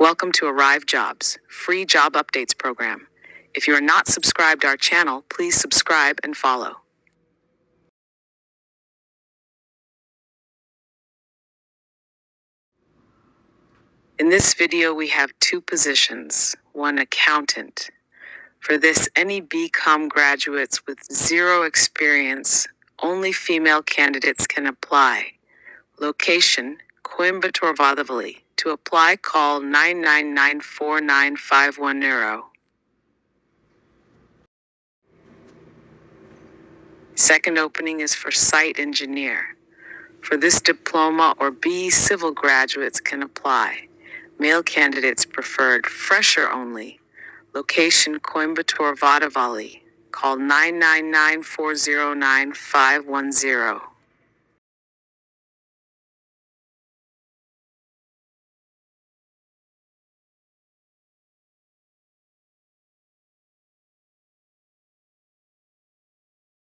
Welcome to Arrive Jobs, free job updates program. If you are not subscribed to our channel, please subscribe and follow. In this video, we have two positions, one accountant. For this, any BCom graduates with zero experience, only female candidates can apply. Location, Coimbatore, Vadavali. To apply, call 999-49510. Second opening is for site engineer. For this diploma or B civil graduates can apply. Male candidates preferred, fresher only. Location, Coimbatore, Vadavali. Call 999-409-510.